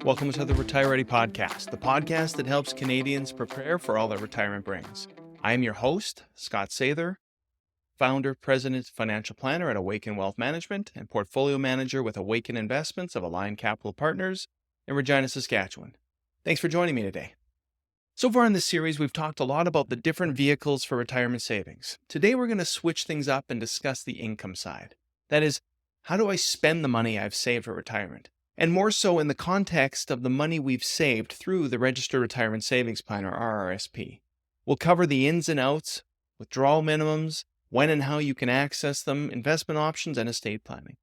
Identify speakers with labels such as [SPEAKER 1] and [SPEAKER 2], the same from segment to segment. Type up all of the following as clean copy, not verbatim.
[SPEAKER 1] Welcome to the Retire Ready Podcast, the podcast that helps Canadians prepare for all that retirement brings. I am your host, Scott Sather, founder, president, financial planner at Awaken Wealth Management, and portfolio manager with Awaken Investments of Aligned Capital Partners in Regina, Saskatchewan. Thanks for joining me today. So far in this series, we've talked a lot about the different vehicles for retirement savings. Today, we're going to switch things up and discuss the income side. That is, how do I spend the money I've saved for retirement? And more so in the context of the money we've saved through the Registered Retirement Savings Plan, or RRSP. We'll cover the ins and outs, withdrawal minimums, when and how you can access them, investment options, and estate planning.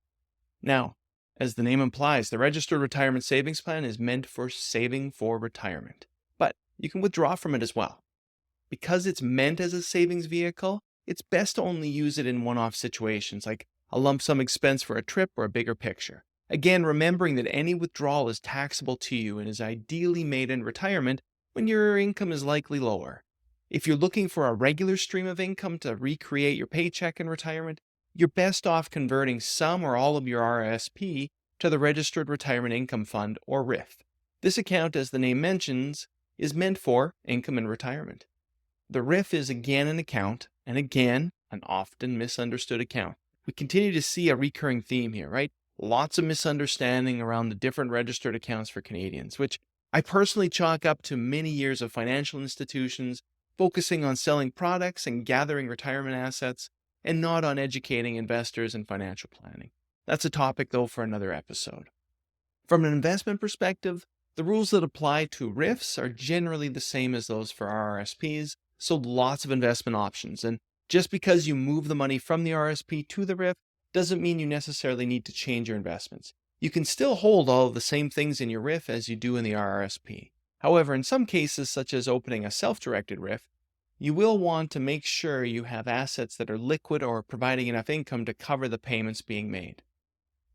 [SPEAKER 1] Now, as the name implies, the Registered Retirement Savings Plan is meant for saving for retirement, but you can withdraw from it as well. Because it's meant as a savings vehicle, it's best to only use it in one-off situations like a lump sum expense for a trip or a bigger picture. Again, remembering that any withdrawal is taxable to you and is ideally made in retirement when your income is likely lower. If you're looking for a regular stream of income to recreate your paycheck in retirement, you're best off converting some or all of your RRSP to the Registered Retirement Income Fund, or RRIF. This account, as the name mentions, is meant for income in retirement. The RRIF is again an account, and again, an often misunderstood account. We continue to see a recurring theme here, right? Lots of misunderstanding around the different registered accounts for Canadians, which I personally chalk up to many years of financial institutions focusing on selling products and gathering retirement assets, and not on educating investors in financial planning. That's a topic, though, for another episode. From an investment perspective, the rules that apply to RRIFs are generally the same as those for RRSPs, so lots of investment options. And just because you move the money from the RRSP to the RRIF doesn't mean you necessarily need to change your investments. You can still hold all of the same things in your RRIF as you do in the RRSP. However, in some cases, such as opening a self-directed RRIF, you will want to make sure you have assets that are liquid or providing enough income to cover the payments being made.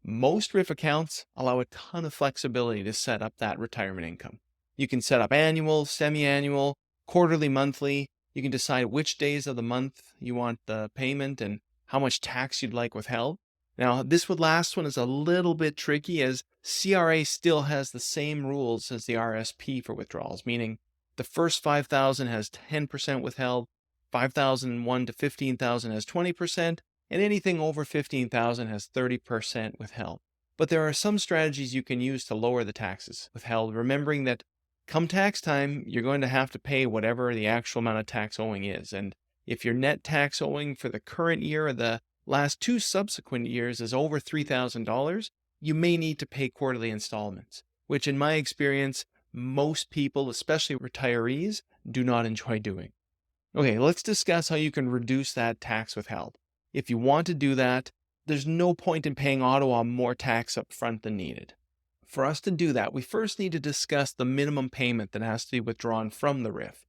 [SPEAKER 1] Most RRIF accounts allow a ton of flexibility to set up that retirement income. You can set up annual, semi-annual, quarterly, monthly. You can decide which days of the month you want the payment and how much tax you'd like withheld. Now, this last one is a little bit tricky, as CRA still has the same rules as the RSP for withdrawals, meaning the first $5,000 has 10% withheld, $5,001 to $15,000 has 20%, and anything over $15,000 has 30% withheld. But there are some strategies you can use to lower the taxes withheld, remembering that come tax time, you're going to have to pay whatever the actual amount of tax owing is. And if your net tax owing for the current year or the last two subsequent years is over $3,000, you may need to pay quarterly installments, which in my experience, most people, especially retirees, do not enjoy doing. Okay, let's discuss how you can reduce that tax withheld. If you want to do that, there's no point in paying Ottawa more tax up front than needed. For us to do that, we first need to discuss the minimum payment that has to be withdrawn from the RRIF.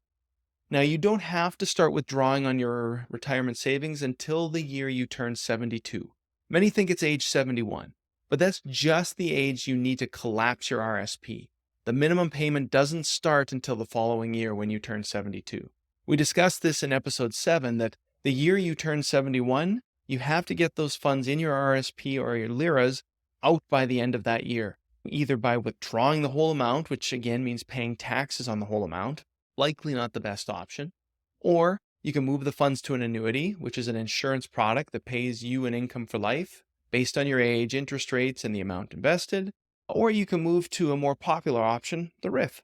[SPEAKER 1] Now, you don't have to start withdrawing on your retirement savings until the year you turn 72. Many think it's age 71, but that's just the age you need to collapse your RSP. The minimum payment doesn't start until the following year when you turn 72. We discussed this in episode 7 that the year you turn 71, you have to get those funds in your RSP or your LIRAs out by the end of that year, either by withdrawing the whole amount, which again means paying taxes on the whole amount, likely not the best option, or you can move the funds to an annuity, which is an insurance product that pays you an income for life based on your age, interest rates, and the amount invested, or you can move to a more popular option, the RRIF.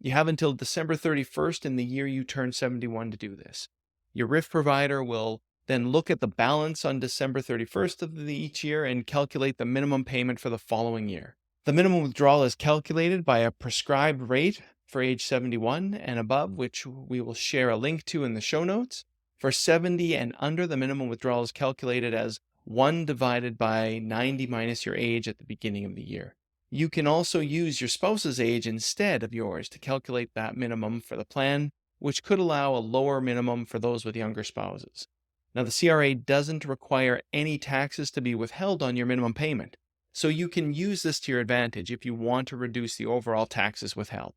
[SPEAKER 1] You have until December 31st in the year you turn 71 to do this. Your RRIF provider will then look at the balance on December 31st of each year and calculate the minimum payment for the following year. The minimum withdrawal is calculated by a prescribed rate for age 71 and above, which we will share a link to in the show notes. For 70 and under, the minimum withdrawal is calculated as 1 divided by 90 minus your age at the beginning of the year. You can also use your spouse's age instead of yours to calculate that minimum for the plan, which could allow a lower minimum for those with younger spouses. Now, the CRA doesn't require any taxes to be withheld on your minimum payment, so you can use this to your advantage if you want to reduce the overall taxes withheld.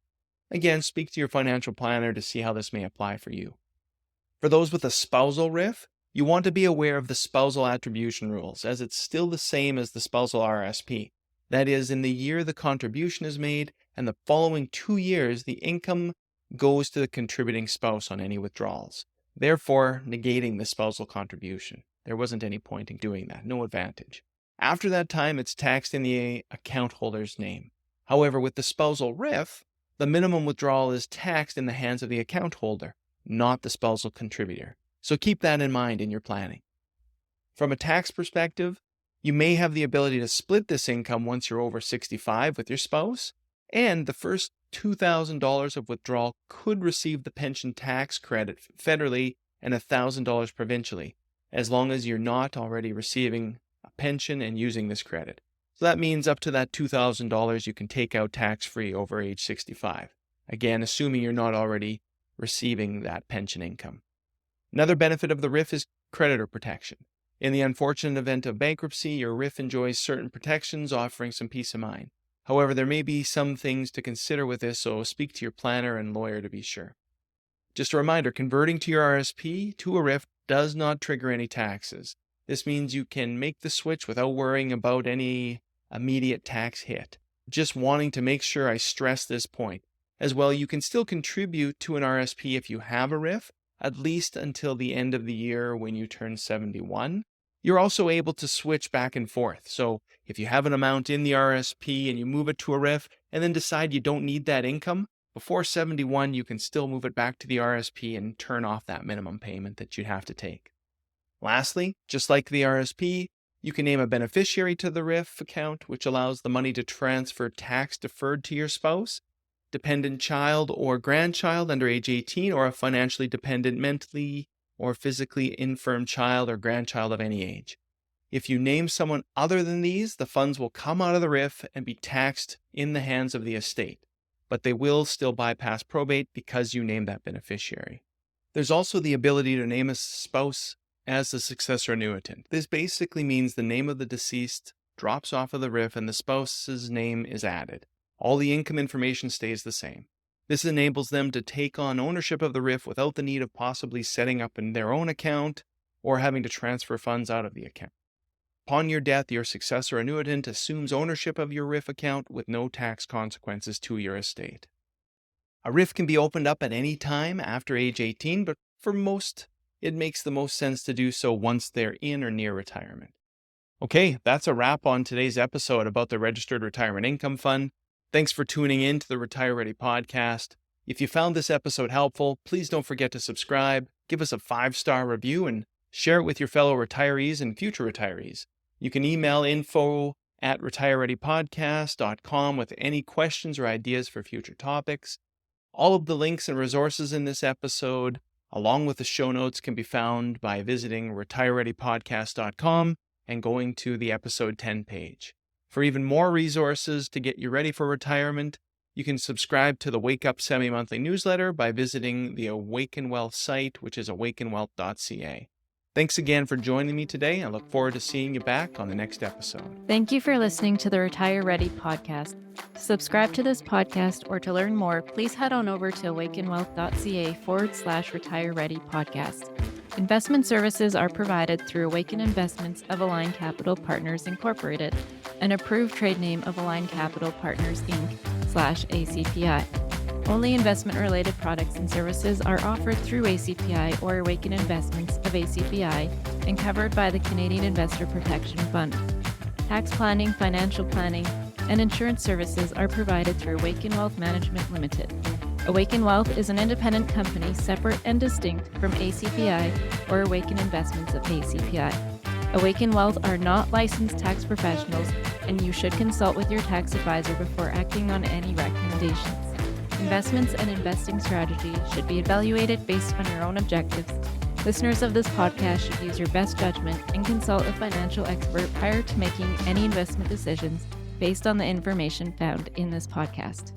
[SPEAKER 1] Again, speak to your financial planner to see how this may apply for you. For those with a spousal RRIF, you want to be aware of the spousal attribution rules, as it's still the same as the spousal RSP. That is, in the year the contribution is made, and the following 2 years, the income goes to the contributing spouse on any withdrawals, therefore negating the spousal contribution. There wasn't any point in doing that, no advantage. After that time, it's taxed in the account holder's name. However, with the spousal RRIF, the minimum withdrawal is taxed in the hands of the account holder, not the spousal contributor. So keep that in mind in your planning. From a tax perspective, you may have the ability to split this income once you're over 65 with your spouse, and the first $2,000 of withdrawal could receive the pension tax credit federally and $1,000 provincially, as long as you're not already receiving a pension and using this credit. So that means up to that $2,000 you can take out tax-free over age 65. Again, assuming you're not already receiving that pension income. Another benefit of the RRIF is creditor protection. In the unfortunate event of bankruptcy, your RRIF enjoys certain protections, offering some peace of mind. However, there may be some things to consider with this, so speak to your planner and lawyer to be sure. Just a reminder, converting to your RSP to a RRIF does not trigger any taxes. This means you can make the switch without worrying about any immediate tax hit. Just wanting to make sure I stress this point. As well, you can still contribute to an RSP if you have a RRIF, at least until the end of the year when you turn 71. You're also able to switch back and forth. So if you have an amount in the RSP and you move it to a RRIF and then decide you don't need that income, before 71, you can still move it back to the RSP and turn off that minimum payment that you'd have to take. Lastly, just like the RSP, you can name a beneficiary to the RRIF account, which allows the money to transfer tax deferred to your spouse, dependent child or grandchild under age 18, or a financially dependent mentally or physically infirm child or grandchild of any age. If you name someone other than these, the funds will come out of the RRIF and be taxed in the hands of the estate, but they will still bypass probate because you named that beneficiary. There's also the ability to name a spouse as the successor annuitant. This basically means the name of the deceased drops off of the RRIF and the spouse's name is added. All the income information stays the same. This enables them to take on ownership of the RRIF without the need of possibly setting up in their own account or having to transfer funds out of the account. Upon your death, your successor annuitant assumes ownership of your RRIF account with no tax consequences to your estate. A RRIF can be opened up at any time after age 18, but for most, it makes the most sense to do so once they're in or near retirement. Okay, that's a wrap on today's episode about the Registered Retirement Income Fund. Thanks for tuning in to the Retire Ready podcast. If you found this episode helpful, please don't forget to subscribe, give us a 5-star review, and share it with your fellow retirees and future retirees. You can email info@retirereadypodcast.com with any questions or ideas for future topics. All of the links and resources in this episode, along with the show notes, can be found by visiting retirereadypodcast.com and going to the episode 10 page. For even more resources to get you ready for retirement, you can subscribe to the Wake Up semi-monthly newsletter by visiting the Awaken Wealth site, which is awakenwealth.ca. Thanks again for joining me today. I look forward to seeing you back on the next episode.
[SPEAKER 2] Thank you for listening to the Retire Ready podcast. To subscribe to this podcast or to learn more, please head on over to awakenwealth.ca/Retire Ready podcast. Investment services are provided through Awaken Investments of Align Capital Partners Incorporated, an approved trade name of Align Capital Partners Inc. /ACPI. Only investment-related products and services are offered through ACPI or Awaken Investments of ACPI and covered by the Canadian Investor Protection Fund. Tax planning, financial planning, and insurance services are provided through Awaken Wealth Management Limited. Awaken Wealth is an independent company separate and distinct from ACPI or Awaken Investments of ACPI. Awaken Wealth are not licensed tax professionals, and you should consult with your tax advisor before acting on any recommendations. Investments and investing strategies should be evaluated based on your own objectives. Listeners of this podcast should use your best judgment and consult a financial expert prior to making any investment decisions based on the information found in this podcast.